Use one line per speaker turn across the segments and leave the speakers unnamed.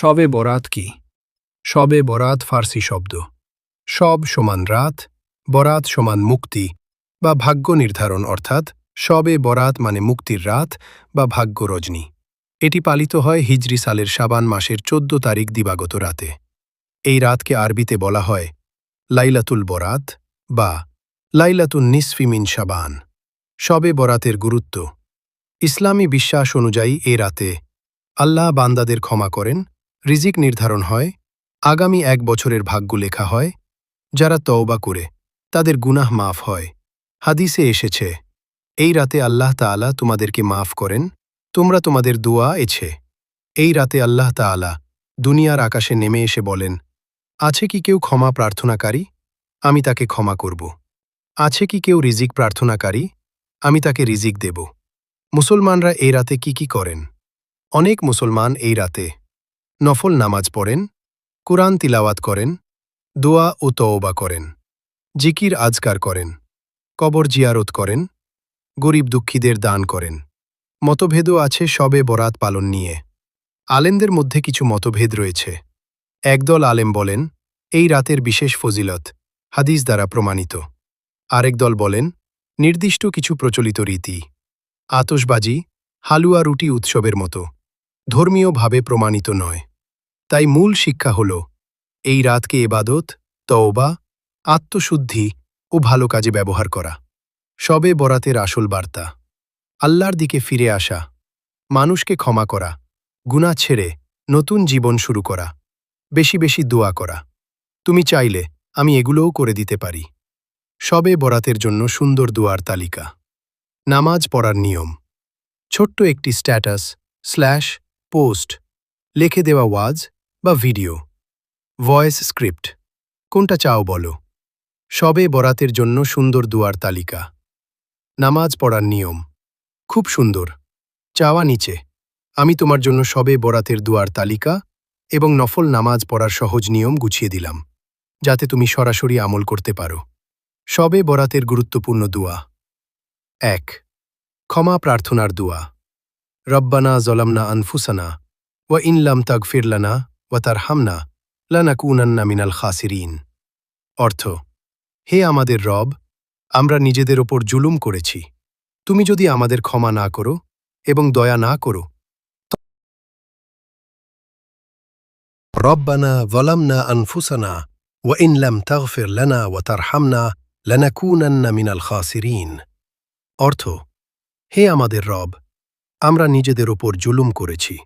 শবে বরাত কি? শবে বরাত ফার্সি শব্দ। শব সমান রাত, বরাত সমান মুক্তি বা ভাগ্য নির্ধারণ, অর্থাৎ শবে বরাত মানে মুক্তির রাত বা ভাগ্য রজনী। এটি পালিত হয় হিজরি সালের শাবান মাসের ১৪ তারিখ দিবাগত রাতে। এই রাতকে আরবিতে বলা হয় লাইলাতুল বরাত বা লাইলাতুন নিসফি মিন শাবান। শবে বরাতের গুরুত্ব। ইসলামী বিশ্বাস অনুযায়ী এ রাতে আল্লাহ বান্দাদের ক্ষমা করেন, রিজিক নির্ধারণ হয়, আগামী ১ বছরের ভাগ্য লেখা হয়, যারা তওবা করে তাদের গুনাহ মাফ হয়। হাদিসে এসেছে, এই রাতে আল্লাহ তাআলা তোমাদেরকে মাফ করেন, তোমরা তোমাদের দোয়া এছে। এই রাতে আল্লাহ তাআলা দুনিয়ার আকাশে নেমে এসে বলেন, আছে কি কেউ ক্ষমা প্রার্থনাকারী? আমি তাকে ক্ষমা করব। আছে কি কেউ রিজিক প্রার্থনাকারী? আমি তাকে রিজিক দেব। মুসলমানরা এই রাতে কি করেন? অনেক মুসলমান এই রাতে নফল নামাজ পড়েন, কুরআন তিলাওয়াত করেন, দোয়া ও তওবা করেন, জিকির আজকার করেন, কবর জিয়ারত করেন, গরিব দুঃখীদের দান করেন। মতভেদও আছে শবে বরাত পালন নিয়ে। আলেমদের মধ্যে কিছু মতভেদ রয়েছে। একদল আলেম বলেন, এই রাতের বিশেষ ফজিলত হাদিস দ্বারা প্রমাণিত। আরেক দল বলেন, নির্দিষ্ট কিছু প্রচলিত রীতি, আতশবাজি, হালুয়া রুটি উৎসবের মতো ধর্মীয়ভাবে প্রমাণিত নয়। তাই মূল শিক্ষা হল, এই রাতকে ইবাদত, তওবা, আত্মশুদ্ধি ও ভালো কাজে ব্যবহার করা। শবে বরাতের আসল বার্তা আল্লাহর দিকে ফিরে আসা, মানুষকে ক্ষমা করা, গুনাহ ছেড়ে নতুন জীবন শুরু করা, বেশি বেশি দোয়া করা। তুমি চাইলে আমি এগুলোও করে দিতে পারি। শবে বরাতের জন্য সুন্দর দোয়ার তালিকা। নামাজ পড়ার নিয়ম। ছোট্ট একটি স্ট্যাটাস পোস্ট, লিখে দেওয়া ওয়াজ বা ভিডিও, ভয়েস স্ক্রিপ্ট, কোনটা চাও বলো। শবে বরাতের জন্য সুন্দর দোয়ার তালিকা। নামাজ পড়ার নিয়ম খুব সুন্দর। চাওয়া নিচে, আমি তোমার জন্য শবে বরাতের দোয়ার তালিকা এবং নফল নামাজ পড়ার সহজ নিয়ম গুছিয়ে দিলাম, যাতে তুমি সরাসরি আমল করতে পারো। শবে বরাতের গুরুত্বপূর্ণ দোয়া। ১. ক্ষমা প্রার্থনার দোয়া। রব্বানা জলামনা আনফুসানা ওয়া ইন লাম তাগফির লানা ওয়া তারহামনা লানাকুনান্না মিনাল খাসিরিন। অর্থ, হে আমাদের রব, আমরা নিজেদের ওপর জুলুম করেছি। তুমি যদি আমাদের ক্ষমা না করো এবং দয়া না করো। রব্বানা যলামনা আনফুসানা ওয়া ইন লাম তাগফির লানা ওয়া তারহামনা লানাকুনান্না মিনাল খাসিরিন। অর্থ, হে আমাদের রব, আমরা নিজেদের ওপর জুলুম করেছি।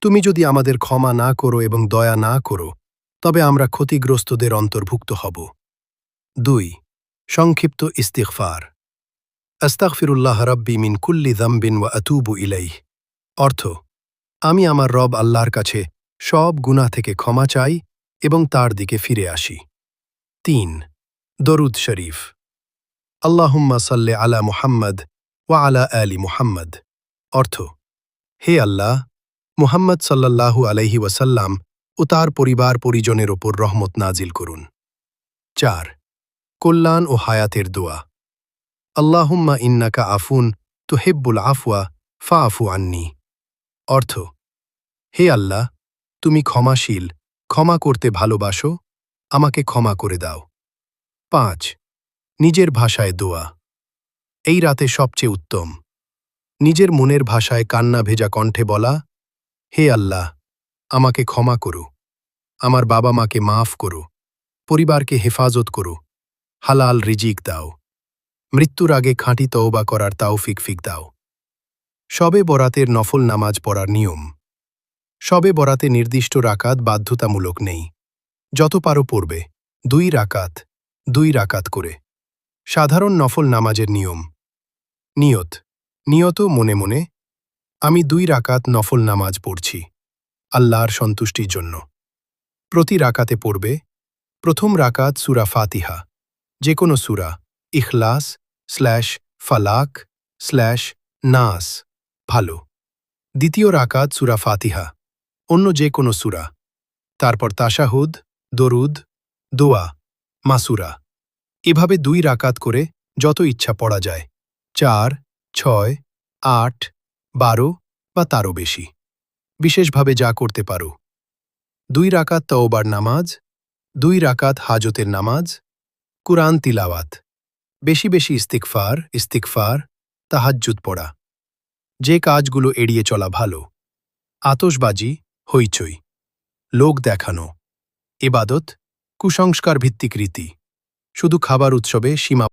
তুমি যদি আমাদের ক্ষমা না করো এবং দয়া না করো, তবে আমরা ক্ষতিগ্রস্তদের অন্তর্ভুক্ত হব। ২. সংক্ষিপ্ত ইস্তিগফার। আস্তাগফিরুল্লাহ রাব্বি মিন কুল্লি যামবিন ওয়া আতুবু ইলাইহ। অর্থ, আমি আমার রব আল্লাহর কাছে সব গুনাহ থেকে ক্ষমা চাই এবং তার দিকে ফিরে আসি। ৩. দরুদ শরীফ। আল্লাহুম্মা সাল্লি আলা মুহাম্মদ ওয়া আলা আলি মুহাম্মদ। অর্থ, হে আল্লাহ, মুহাম্মদ সাল্লাল্লাহু আলাইহি ওয়াসাল্লাম ও তার পরিবার পরিজনের ওপর রহমত নাজিল করুন। ৪. কল্যাণ ও হায়াতের দোয়া। আল্লাহুম্মা ইন্নাকা আফুন তুহিব্বুল আফওয়া ফাআফু আন্নি। অর্থ, হে আল্লাহ, তুমি ক্ষমাশীল, ক্ষমা করতে ভালোবাসো, আমাকে ক্ষমা করে দাও। ৫. নিজের ভাষায় দোয়া। এই রাতে সবচেয়ে উত্তম নিজের মনের ভাষায় কান্না ভেজা কণ্ঠে বলা, হে আল্লাহ, আমাকে ক্ষমা করো, আমার বাবা মাকে মাফ করো, পরিবারকে হেফাজত করো, হালাল রিজিক দাও, মৃত্যুর আগে খাঁটি তওবা করার তাওফিক দাও। শবে বরাতের নফল নামাজ পড়ার নিয়ম। শবে বরাতে নির্দিষ্ট রাকাত বাধ্যতামূলক নেই। যত পারো পড়বে, ২ রাকাত ২ রাকাত করে। সাধারণ নফল নামাজের নিয়ম। নিয়ত মনে মনে, আমি ২ রাকাত নফল নামাজ পড়ছি আল্লাহর সন্তুষ্টির জন্য। প্রতি রাকাতে পড়বে, প্রথম রাকাত সূরা ফাতিহা, যে কোনো সূরা, ইখলাস ফালাক নাস, ভালো। দ্বিতীয় রাকাত সূরা ফাতিহা, অন্য যে কোনো সূরা, তারপর তাশাহুদ, দরুদ, দোয়া, মাসুরা। এভাবে ২ রাকাত করে যত ইচ্ছা পড়া যায়, ৪, ৬, ৮, ১২ বা তারও বেশি। বিশেষভাবে যা করতে পারো, 2 রাকাত তওবার নামাজ, 2 রাকাত হাজতের নামাজ, কুরআন তিলাওয়াত, বেশি বেশি ইস্তিগফার, তাহাজ্জুদ পড়া। যে কাজগুলো এড়িয়ে চলা ভালো: আতশবাজি, হইচই, লোক দেখানো, ইবাদত, কুসংস্কার ভিত্তিক রীতি, শুধু খাবার উৎসবে সীমা